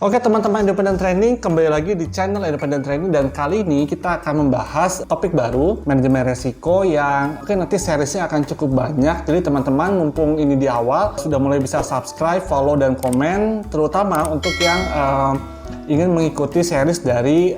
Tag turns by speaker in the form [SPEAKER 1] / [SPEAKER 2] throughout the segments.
[SPEAKER 1] Oke teman-teman Independent Training, kembali lagi di channel Independent Training, dan kali ini kita akan membahas topik baru, manajemen resiko, yang mungkin nanti seriesnya akan cukup banyak. Jadi teman-teman, mumpung ini di awal, sudah mulai bisa subscribe, follow, dan komen, terutama untuk yang ingin mengikuti series dari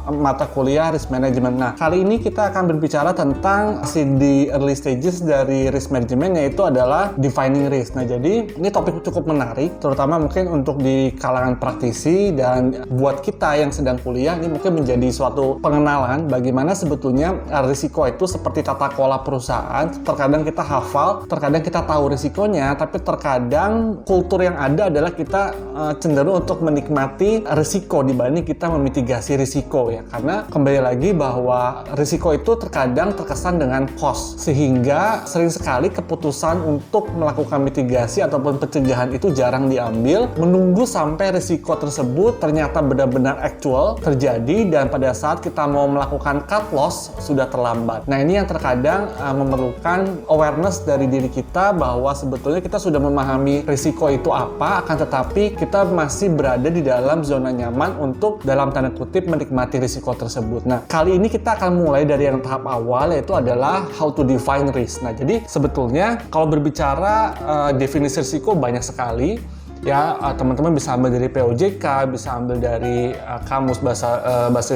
[SPEAKER 1] mata kuliah risk management. Nah, kali ini kita akan berbicara tentang di early stages dari risk management, yaitu adalah defining risk. Nah, jadi ini topik cukup menarik, terutama mungkin untuk di kalangan praktisi, dan buat kita yang sedang kuliah, ini mungkin menjadi suatu pengenalan bagaimana sebetulnya risiko itu seperti tata kelola perusahaan. Terkadang kita hafal, terkadang kita tahu risikonya, tapi terkadang kultur yang ada adalah kita cenderung untuk menikmati risiko dibanding kita memitigasi risiko, ya. Karena kembali lagi bahwa risiko itu terkadang terkesan dengan cost, sehingga sering sekali keputusan untuk melakukan mitigasi ataupun pencegahan itu jarang diambil, menunggu sampai risiko tersebut ternyata benar-benar actual terjadi, dan pada saat kita mau melakukan cut loss sudah terlambat. Nah, ini yang terkadang memerlukan awareness dari diri kita bahwa sebetulnya kita sudah memahami risiko itu apa, akan tetapi kita masih berada di dalam zona nyaman untuk dalam tanda kutip menikmati risiko tersebut. Nah, kali ini kita akan mulai dari yang tahap awal, yaitu adalah how to define risk. Nah, jadi sebetulnya kalau berbicara definisi risiko banyak sekali. Ya, teman-teman bisa ambil dari POJK, bisa ambil dari Kamus Bahasa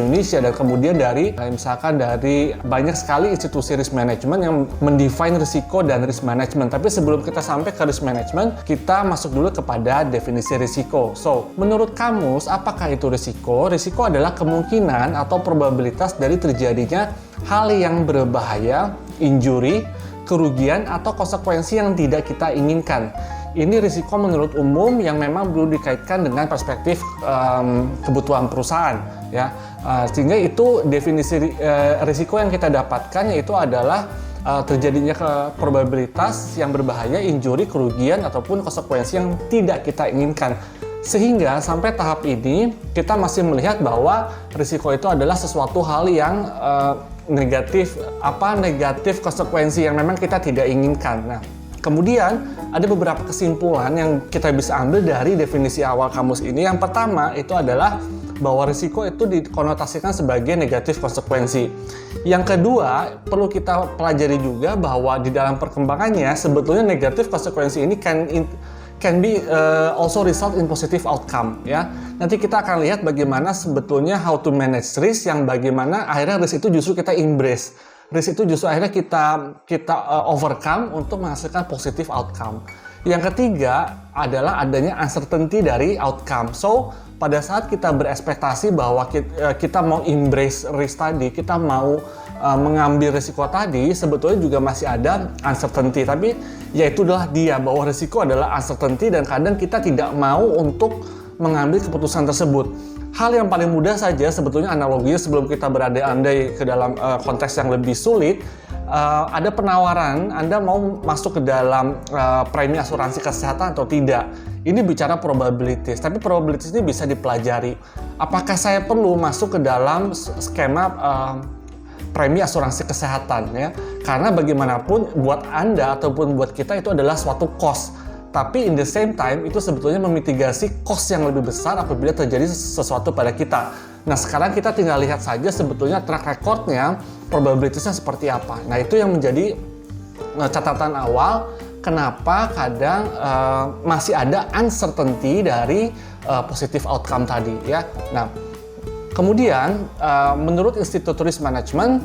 [SPEAKER 1] Indonesia, dan kemudian dari misalkan dari banyak sekali institusi risk management yang mendefine risiko dan risk management. Tapi sebelum kita sampai ke risk management, kita masuk dulu kepada definisi risiko. So, menurut Kamus, apakah itu risiko? Risiko adalah kemungkinan atau probabilitas dari terjadinya hal yang berbahaya, injury, kerugian, atau konsekuensi yang tidak kita inginkan. Ini risiko menurut umum yang memang belum dikaitkan dengan perspektif kebutuhan perusahaan, ya. Sehingga itu definisi risiko yang kita dapatkan, yaitu adalah terjadinya probabilitas yang berbahaya, injury, kerugian, ataupun konsekuensi yang tidak kita inginkan. Sehingga sampai tahap ini kita masih melihat bahwa risiko itu adalah sesuatu hal yang negatif konsekuensi yang memang kita tidak inginkan. Nah, kemudian ada beberapa kesimpulan yang kita bisa ambil dari definisi awal Kamus ini. Yang pertama itu adalah bahwa risiko itu dikonotasikan sebagai negatif konsekuensi. Yang kedua, perlu kita pelajari juga bahwa di dalam perkembangannya sebetulnya negatif konsekuensi ini can be also result in positive outcome, ya. Nanti kita akan lihat bagaimana sebetulnya how to manage risk, yang bagaimana akhirnya risk itu justru kita embrace. Risk itu justru akhirnya kita overcome untuk menghasilkan positive outcome. Yang ketiga adalah adanya uncertainty dari outcome. So, pada saat kita berekspektasi bahwa kita mau embrace risk tadi, kita mau mengambil risiko tadi, sebetulnya juga masih ada uncertainty. Tapi ya itulah dia, bahwa risiko adalah uncertainty, dan kadang kita tidak mau untuk mengambil keputusan tersebut. Hal yang paling mudah saja sebetulnya analoginya, sebelum kita berandai-andai ke dalam konteks yang lebih sulit, ada penawaran Anda mau masuk ke dalam premi asuransi kesehatan atau tidak. Ini bicara probabilities, tapi probabilities ini bisa dipelajari. Apakah saya perlu masuk ke dalam skema premi asuransi kesehatan, ya? Karena bagaimanapun buat Anda ataupun buat kita itu adalah suatu cost. Tapi in the same time itu sebetulnya memitigasi cost yang lebih besar apabila terjadi sesuatu pada kita. Nah, sekarang kita tinggal lihat saja sebetulnya track recordnya, probabilitasnya seperti apa. Nah, itu yang menjadi catatan awal kenapa kadang masih ada uncertainty dari positive outcome tadi, ya. Nah, kemudian menurut Institute Risk Management,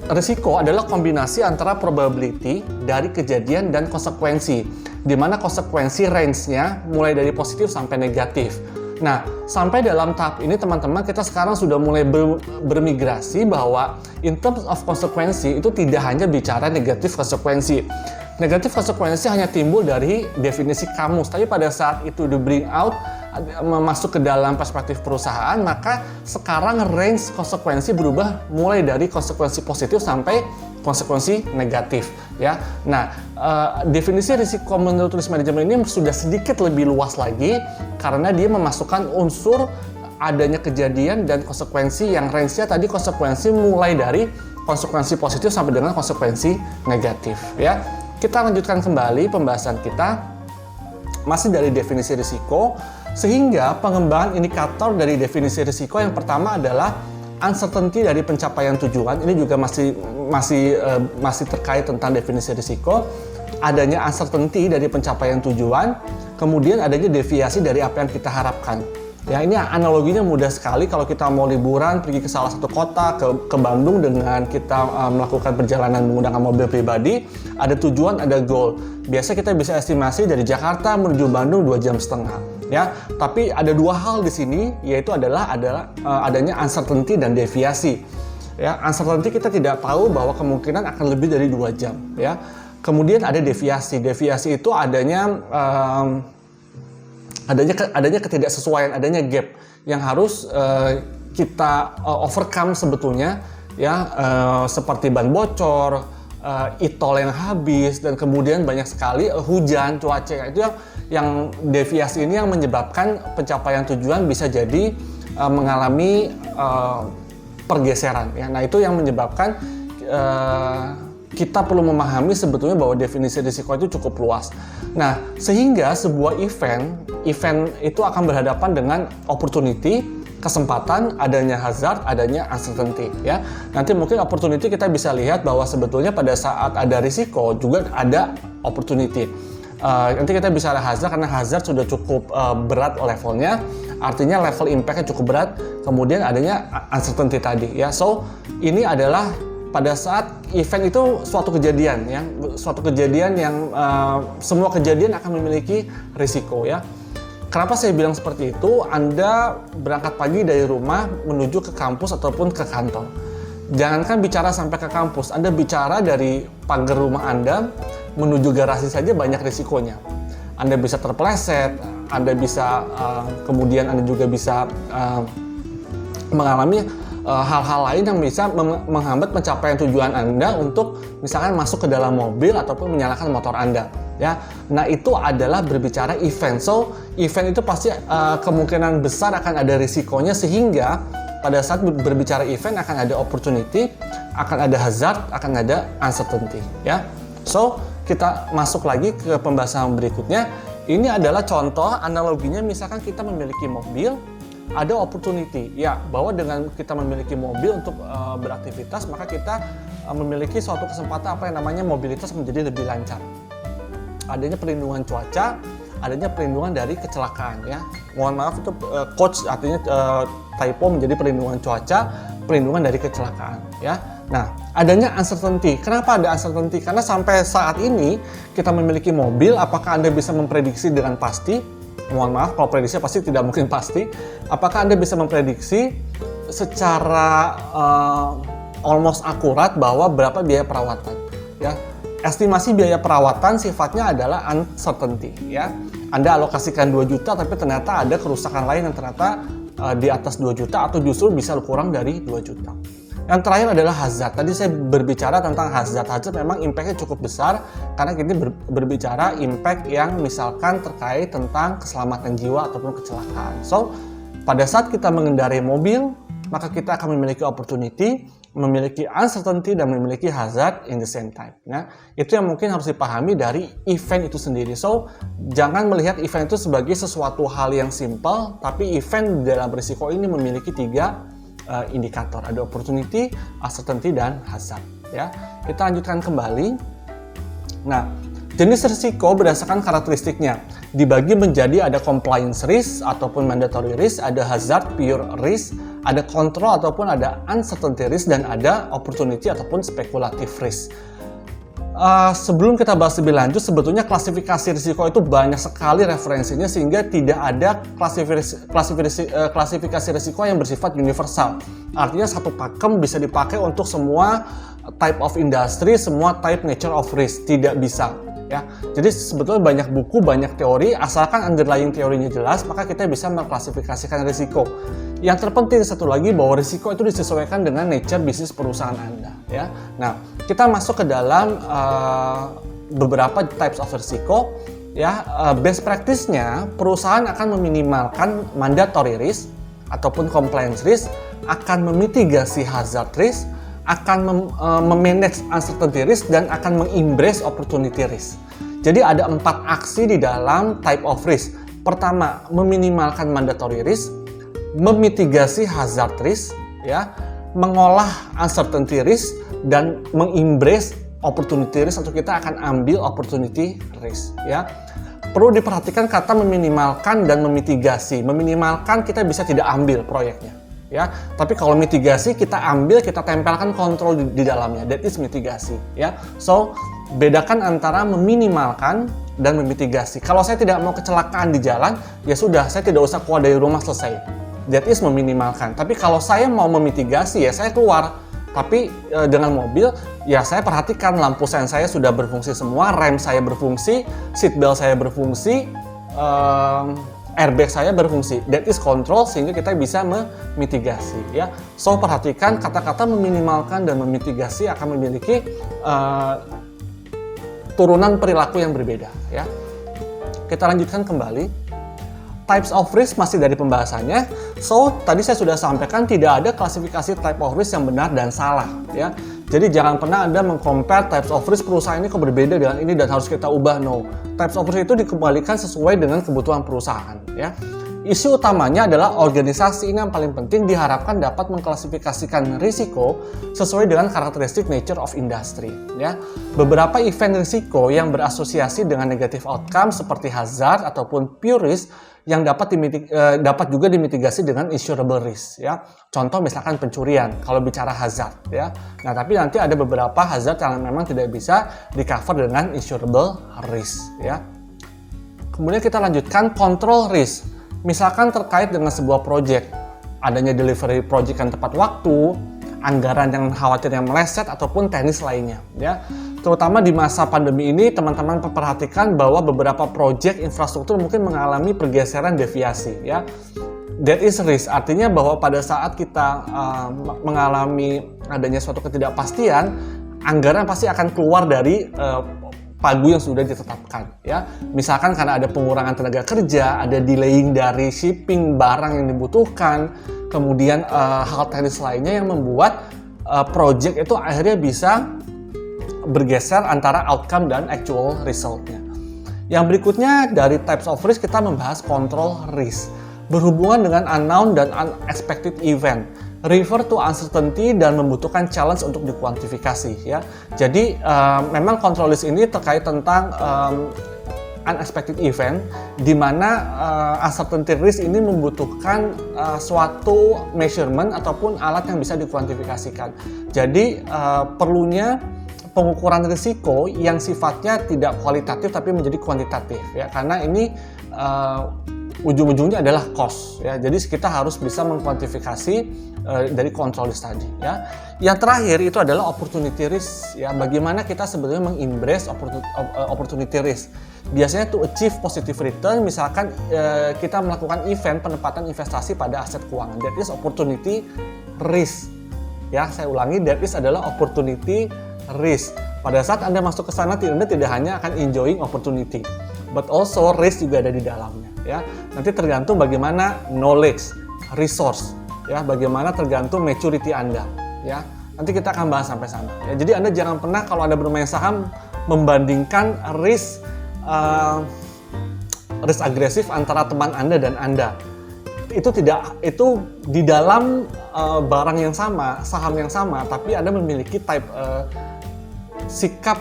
[SPEAKER 1] risiko adalah kombinasi antara probability dari kejadian dan konsekuensi, di mana konsekuensi range-nya mulai dari positif sampai negatif. Nah, sampai dalam tahap ini teman-teman, kita sekarang sudah mulai bermigrasi bahwa in terms of konsekuensi itu tidak hanya bicara negatif konsekuensi. Negatif konsekuensi hanya timbul dari definisi Kamus, tapi pada saat itu di bring out, masuk ke dalam perspektif perusahaan, maka sekarang range konsekuensi berubah mulai dari konsekuensi positif sampai konsekuensi negatif, ya. Nah, definisi risiko menurut risk management ini sudah sedikit lebih luas lagi karena dia memasukkan unsur adanya kejadian dan konsekuensi yang range-nya tadi konsekuensi mulai dari konsekuensi positif sampai dengan konsekuensi negatif, ya. Kita lanjutkan kembali pembahasan kita masih dari definisi risiko. Sehingga pengembangan indikator dari definisi risiko yang pertama adalah uncertainty dari pencapaian tujuan. Ini juga masih terkait tentang definisi risiko. Adanya uncertainty dari pencapaian tujuan, kemudian adanya deviasi dari apa yang kita harapkan. Ya, ini analoginya mudah sekali kalau kita mau liburan pergi ke salah satu kota, ke Bandung dengan kita melakukan perjalanan menggunakan mobil pribadi, ada tujuan, ada goal. Biasa kita bisa estimasi dari Jakarta menuju Bandung 2,5 jam. Ya, tapi ada dua hal di sini, yaitu adalah adanya uncertainty dan deviasi. Ya, uncertainty kita tidak tahu bahwa kemungkinan akan lebih dari 2 jam. Ya, kemudian ada deviasi. Deviasi itu adanya ketidaksesuaian, adanya gap yang harus kita overcome sebetulnya, ya, seperti ban bocor, e-tol yang habis, dan kemudian banyak sekali hujan, cuaca. Itu yang deviasi ini yang menyebabkan pencapaian tujuan bisa jadi mengalami pergeseran. Ya. Nah, itu yang menyebabkan kita perlu memahami sebetulnya bahwa definisi risiko itu cukup luas. Nah, sehingga sebuah event itu akan berhadapan dengan opportunity, kesempatan, adanya hazard, adanya uncertainty. Ya, nanti mungkin opportunity kita bisa lihat bahwa sebetulnya pada saat ada risiko juga ada opportunity. Nanti kita bisa ada hazard karena hazard sudah cukup berat levelnya, artinya level impact-nya cukup berat. Kemudian adanya uncertainty tadi. Ya, so ini adalah pada saat event itu suatu kejadian yang semua kejadian akan memiliki risiko, ya. Kenapa saya bilang seperti itu? Anda berangkat pagi dari rumah menuju ke kampus ataupun ke kantor. Jangankan bicara sampai ke kampus, Anda bicara dari pagar rumah Anda menuju garasi saja banyak risikonya. Anda bisa terpeleset, Anda bisa kemudian Anda juga bisa mengalami hal-hal lain yang bisa menghambat pencapaian tujuan Anda untuk misalkan masuk ke dalam mobil ataupun menyalakan motor Anda. Ya, nah itu adalah berbicara event. So, event itu pasti kemungkinan besar akan ada risikonya, sehingga pada saat berbicara event akan ada opportunity, akan ada hazard, akan ada uncertainty. Ya, so kita masuk lagi ke pembahasan berikutnya. Ini adalah contoh analoginya, misalkan kita memiliki mobil. Ada opportunity, ya, bahwa dengan kita memiliki mobil untuk beraktivitas, maka kita memiliki suatu kesempatan apa yang namanya mobilitas menjadi lebih lancar. Adanya perlindungan cuaca, adanya perlindungan dari kecelakaan, ya. Mohon maaf itu coach artinya typo menjadi perlindungan cuaca, perlindungan dari kecelakaan, ya. Nah, adanya uncertainty. Kenapa ada uncertainty? Karena sampai saat ini kita memiliki mobil, apakah Anda bisa memprediksi dengan pasti? Mohon maaf, kalau prediksi pasti tidak mungkin pasti. Apakah Anda bisa memprediksi secara almost akurat bahwa berapa biaya perawatan? Ya, estimasi biaya perawatan sifatnya adalah uncertainty. Ya, Anda alokasikan 2 juta, tapi ternyata ada kerusakan lain yang ternyata di atas 2 juta atau justru bisa kurang dari 2 juta. Yang terakhir adalah hazard. Tadi saya berbicara tentang hazard. Hazard memang impact-nya cukup besar karena kita berbicara impact yang misalkan terkait tentang keselamatan jiwa ataupun kecelakaan. So, pada saat kita mengendarai mobil, maka kita akan memiliki opportunity, memiliki uncertainty, dan memiliki hazard in the same time. Nah, itu yang mungkin harus dipahami dari event itu sendiri. So, jangan melihat event itu sebagai sesuatu hal yang simple, tapi event dalam risiko ini memiliki 3 indikator, ada opportunity, uncertainty, dan hazard. Ya, kita lanjutkan kembali. Nah, jenis risiko berdasarkan karakteristiknya dibagi menjadi ada compliance risk ataupun mandatory risk, ada hazard pure risk, ada control ataupun ada uncertainty risk, dan ada opportunity ataupun speculative risk. Sebelum kita bahas lebih lanjut, sebetulnya klasifikasi risiko itu banyak sekali referensinya, sehingga tidak ada klasifikasi risiko yang bersifat universal. Artinya satu pakem bisa dipakai untuk semua type of industry, semua type nature of risk. Tidak bisa. Ya, jadi sebetulnya banyak buku, banyak teori, asalkan underlying teorinya jelas, maka kita bisa mengklasifikasikan risiko. Yang terpenting satu lagi, bahwa risiko itu disesuaikan dengan nature bisnis perusahaan Anda. Ya, nah kita masuk ke dalam beberapa types of risiko. Ya, best practice-nya perusahaan akan meminimalkan mandatory risk ataupun compliance risk, akan memitigasi hazard risk, akan memanage uncertainty risk, dan akan mengembrace opportunity risk. Jadi ada 4 aksi di dalam type of risk. Pertama, meminimalkan mandatory risk, memitigasi hazard risk, ya, mengolah uncertainty risk, dan mengembrace opportunity risk, atau kita akan ambil opportunity risk, ya. Perlu diperhatikan kata meminimalkan dan memitigasi. Meminimalkan kita bisa tidak ambil proyeknya, ya. Tapi kalau mitigasi kita ambil, kita tempelkan kontrol di dalamnya. That is mitigasi, ya. So, bedakan antara meminimalkan dan memitigasi. Kalau saya tidak mau kecelakaan di jalan, ya sudah, saya tidak usah keluar dari rumah, selesai. That is meminimalkan. Tapi kalau saya mau memitigasi, ya saya keluar. Tapi dengan mobil, ya saya perhatikan lampu sen saya sudah berfungsi semua, rem saya berfungsi, seatbelt saya berfungsi, airbag saya berfungsi. That is control, sehingga kita bisa memitigasi, ya. So, perhatikan kata-kata meminimalkan dan memitigasi akan memiliki turunan perilaku yang berbeda, ya. Kita lanjutkan kembali. Types of risk masih dari pembahasannya. So, tadi saya sudah sampaikan tidak ada klasifikasi type of risk yang benar dan salah, ya. Jadi jangan pernah Anda meng-compare types of risk perusahaan ini kok berbeda dengan ini dan harus kita ubah. No. Types of risk itu dikembalikan sesuai dengan kebutuhan perusahaan, ya. Isu utamanya adalah organisasi ini yang paling penting diharapkan dapat mengklasifikasikan risiko sesuai dengan karakteristik nature of industry, ya. Beberapa event risiko yang berasosiasi dengan negative outcome seperti hazard ataupun pure risk yang dapat juga dimitigasi dengan insurable risk, ya. Contoh misalkan pencurian kalau bicara hazard, ya. Nah, tapi nanti ada beberapa hazard yang memang tidak bisa di-cover dengan insurable risk, ya. Kemudian kita lanjutkan control risk. Misalkan terkait dengan sebuah project, adanya delivery project yang tepat waktu, anggaran yang khawatir yang meleset, ataupun teknis lainnya, ya. Terutama di masa pandemi ini, teman-teman perhatikan bahwa beberapa project infrastruktur mungkin mengalami pergeseran deviasi, ya. That is risk, artinya bahwa pada saat kita mengalami adanya suatu ketidakpastian, anggaran pasti akan keluar dari pagu yang sudah ditetapkan, ya. Misalkan karena ada pengurangan tenaga kerja, ada delaying dari shipping barang yang dibutuhkan, kemudian hal teknis lainnya yang membuat project itu akhirnya bisa bergeser antara outcome dan actual resultnya. Yang berikutnya dari types of risk kita membahas control risk, berhubungan dengan unknown dan unexpected event. Refer to uncertainty dan membutuhkan challenge untuk dikuantifikasi, ya. Jadi memang control risk ini terkait tentang unexpected event, di mana uncertainty risk ini membutuhkan suatu measurement ataupun alat yang bisa dikuantifikasikan. Jadi perlunya pengukuran risiko yang sifatnya tidak kualitatif tapi menjadi kuantitatif, ya. Karena ini ujung-ujungnya adalah cost, ya. Jadi kita harus bisa mengkuantifikasi dari control risk tadi, ya. Yang terakhir itu adalah opportunity risk, ya. Bagaimana kita sebenarnya mengembrace opportunity risk. Biasanya to achieve positive return, misalkan kita melakukan event penempatan investasi pada aset keuangan. That is opportunity risk, ya. Saya ulangi, that is adalah opportunity risk. Pada saat Anda masuk ke sana, Anda tidak hanya akan enjoying opportunity, but also risk juga ada di dalamnya, ya. Nanti tergantung bagaimana knowledge, resource, ya, bagaimana tergantung maturity Anda, ya. Nanti kita akan bahas sampai sana, ya. Jadi Anda jangan pernah kalau Anda bermain saham membandingkan risk agresif antara teman Anda dan Anda. Itu di dalam barang yang sama, saham yang sama, tapi Anda memiliki type sikap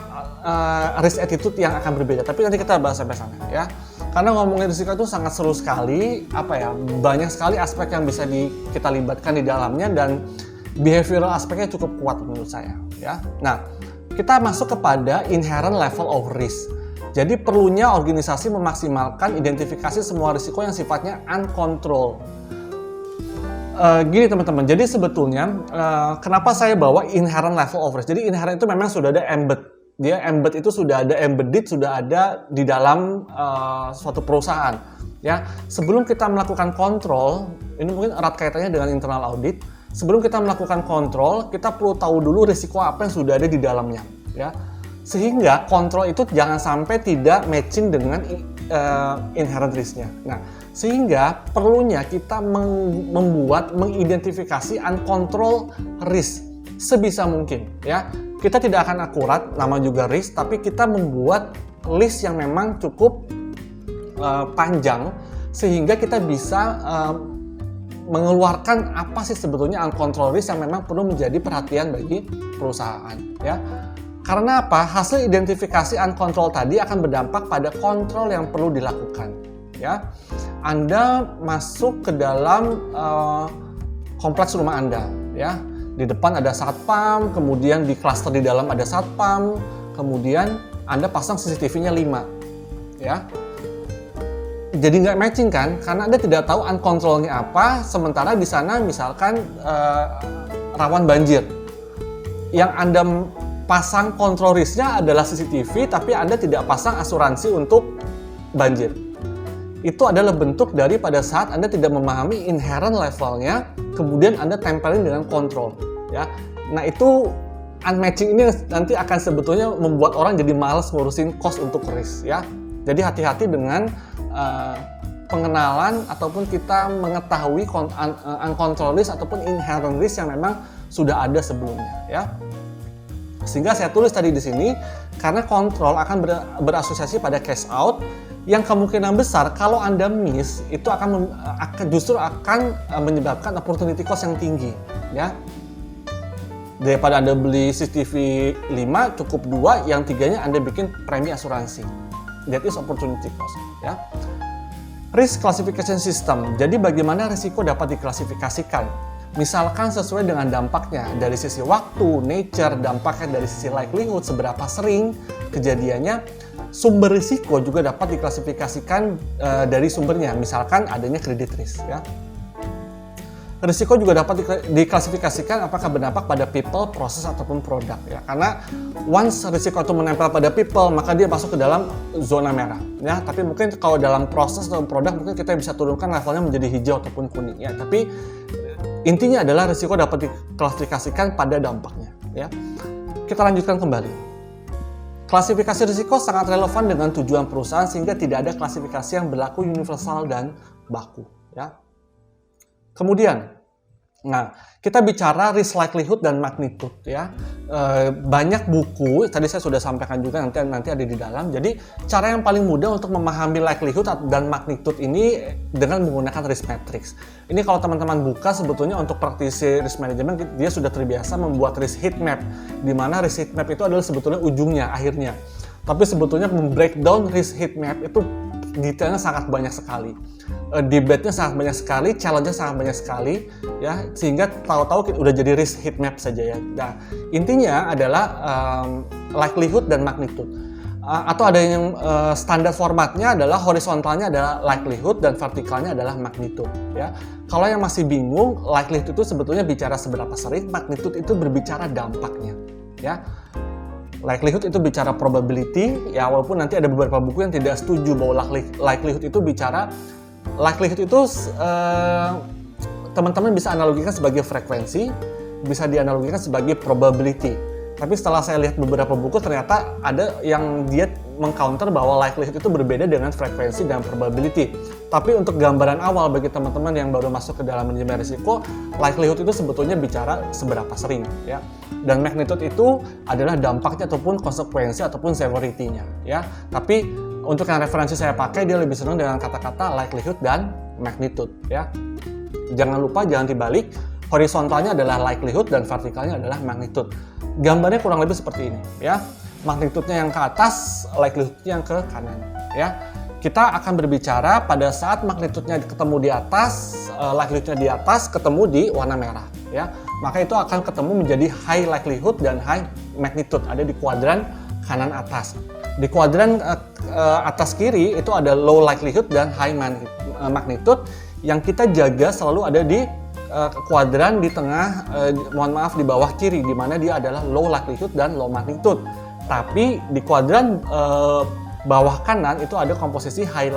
[SPEAKER 1] risk attitude yang akan berbeda. Tapi nanti kita bahas sampai sana, ya. Karena ngomongin risiko itu sangat seru sekali, banyak sekali aspek yang bisa kita libatkan di dalamnya dan behavioral aspeknya cukup kuat menurut saya, ya. Nah, kita masuk kepada inherent level of risk. Jadi perlunya organisasi memaksimalkan identifikasi semua risiko yang sifatnya uncontrolled. Gini teman-teman, jadi sebetulnya kenapa saya bawa inherent level of risk? Jadi inherent itu memang sudah ada embed. Dia embed itu sudah ada embedded, sudah ada di dalam suatu perusahaan, ya. Sebelum kita melakukan kontrol, ini mungkin erat kaitannya dengan internal audit. Sebelum kita melakukan kontrol, kita perlu tahu dulu risiko apa yang sudah ada di dalamnya, ya. Sehingga kontrol itu jangan sampai tidak matching dengan inherent risk-nya. Nah, sehingga perlunya kita mengidentifikasi uncontrolled risk sebisa mungkin, ya. Kita tidak akan akurat, nama juga risk, tapi kita membuat list yang memang cukup panjang sehingga kita bisa mengeluarkan apa sih sebetulnya uncontrolled risk yang memang perlu menjadi perhatian bagi perusahaan, ya. Karena apa? Hasil identifikasi uncontrolled tadi akan berdampak pada kontrol yang perlu dilakukan, ya. Anda masuk ke dalam kompleks rumah Anda, ya. Di depan ada satpam, kemudian di klaster di dalam ada satpam, kemudian Anda pasang CCTV-nya 5, ya. Jadi nggak matching kan, karena Anda tidak tahu uncontrolled-nya apa, sementara di sana misalkan rawan banjir. Yang Anda pasang control risk-nya adalah CCTV, tapi Anda tidak pasang asuransi untuk banjir. Itu adalah bentuk dari pada saat Anda tidak memahami inherent levelnya, kemudian Anda tempelin dengan kontrol, ya. Nah itu unmatching ini nanti akan sebetulnya membuat orang jadi malas ngurusin cost untuk risk, ya. Jadi hati-hati dengan pengenalan ataupun kita mengetahui uncontrolled risk ataupun inherent risk yang memang sudah ada sebelumnya, ya. Sehingga saya tulis tadi di sini karena kontrol akan berasosiasi pada cash out yang kemungkinan besar kalau Anda miss itu justru akan menyebabkan opportunity cost yang tinggi, ya. Daripada Anda beli CCTV 5 cukup 2, yang 3-nya Anda bikin premi asuransi. That is opportunity cost, ya. Risk classification system. Jadi bagaimana risiko dapat diklasifikasikan? Misalkan sesuai dengan dampaknya dari sisi waktu, nature, dampaknya dari sisi likelihood, seberapa sering kejadiannya. Sumber risiko juga dapat diklasifikasikan dari sumbernya. Misalkan adanya credit risk, ya. Risiko juga dapat diklasifikasikan apakah berdampak pada people, proses, ataupun produk, ya. Karena once risiko itu menempel pada people, maka dia masuk ke dalam zona merah, ya. Tapi mungkin kalau dalam proses atau produk mungkin kita bisa turunkan levelnya menjadi hijau ataupun kuning, ya. Tapi intinya adalah risiko dapat diklasifikasikan pada dampaknya, ya. Kita lanjutkan kembali. Klasifikasi risiko sangat relevan dengan tujuan perusahaan sehingga tidak ada klasifikasi yang berlaku universal dan baku, ya. Kemudian, kita bicara risk likelihood dan magnitude, ya. Banyak buku, tadi saya sudah sampaikan juga nanti ada di dalam. Jadi cara yang paling mudah untuk memahami likelihood dan magnitude ini dengan menggunakan risk matrix. Ini kalau teman-teman buka sebetulnya untuk praktisi risk management dia sudah terbiasa membuat risk heat map, di mana risk heat map itu adalah sebetulnya ujungnya, akhirnya. Tapi sebetulnya membreakdown risk heat map itu detailnya sangat banyak sekali, debate-nya sangat banyak sekali, challenge-nya sangat banyak sekali, ya, sehingga tahu-tahu udah jadi risk heat map saja, ya. Nah, intinya adalah likelihood dan magnitude, atau ada yang standar formatnya adalah horizontalnya adalah likelihood dan vertikalnya adalah magnitude, ya. Kalau yang masih bingung, likelihood itu sebetulnya bicara seberapa sering, magnitude itu berbicara dampaknya, ya. Likelihood itu bicara probability, ya, walaupun nanti ada beberapa buku yang tidak setuju bahwa likelihood itu bicara, likelihood itu teman-teman bisa analogikan sebagai frekuensi, bisa dianalogikan sebagai probability. Tapi setelah saya lihat beberapa buku ternyata ada yang dia meng-counter bahwa likelihood itu berbeda dengan frekuensi dan probability. Tapi untuk gambaran awal bagi teman-teman yang baru masuk ke dalam manajemen risiko, likelihood itu sebetulnya bicara seberapa sering, ya. Dan magnitude itu adalah dampaknya ataupun konsekuensi ataupun severity-nya, ya. Tapi untuk yang referensi saya pakai dia lebih senang dengan kata-kata likelihood dan magnitude, ya. Jangan lupa, jangan dibalik. Horizontalnya adalah likelihood dan vertikalnya adalah magnitude. Gambarnya kurang lebih seperti ini, ya. Magnitude-nya yang ke atas, likelihood-nya yang ke kanan, ya. Kita akan berbicara pada saat magnitude-nya ketemu di atas, likelihood-nya di atas, ketemu di warna merah, ya. Maka itu akan ketemu menjadi high likelihood dan high magnitude, ada di kuadran kanan atas. Di kuadran atas kiri itu ada low likelihood dan high magnitude, yang kita jaga selalu ada di kuadran di tengah, di bawah kiri, di mana dia adalah low likelihood dan low magnitude. Tapi di kuadran bawah kanan itu ada komposisi high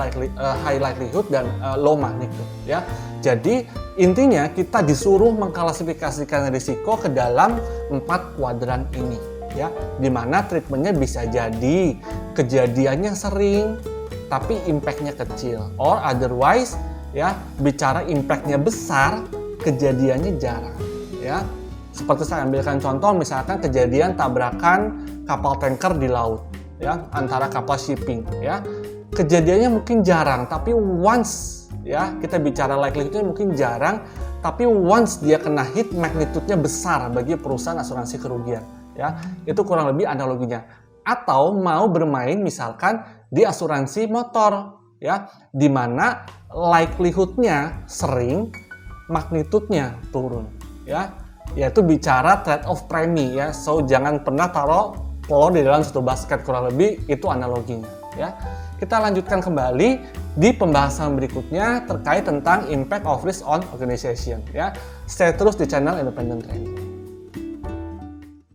[SPEAKER 1] likelihood dan low magnitude, ya. Jadi intinya kita disuruh mengklasifikasikan risiko ke dalam 4 kuadran ini, ya. Di mana treatmentnya bisa jadi kejadiannya sering tapi impact-nya kecil, or otherwise, ya, bicara impact-nya besar, kejadiannya jarang, ya. Seperti saya ambilkan contoh, misalkan kejadian tabrakan kapal tanker di laut, ya, antara kapal shipping, ya. Kejadiannya mungkin jarang, tapi once ya. Kita bicara likelihood-nya mungkin jarang, tapi once dia kena hit, magnitude-nya besar bagi perusahaan asuransi kerugian, ya. Itu kurang lebih analoginya. Atau mau bermain misalkan di asuransi motor, ya, di mana likelihood-nya sering, magnitude-nya turun, ya. Yaitu bicara trade-off premi, ya. So jangan pernah taruh telur di dalam satu basket, kurang lebih itu analoginya, ya. Kita lanjutkan kembali di pembahasan berikutnya terkait tentang impact of risk on organization, ya. Stay terus di channel Independent Trading.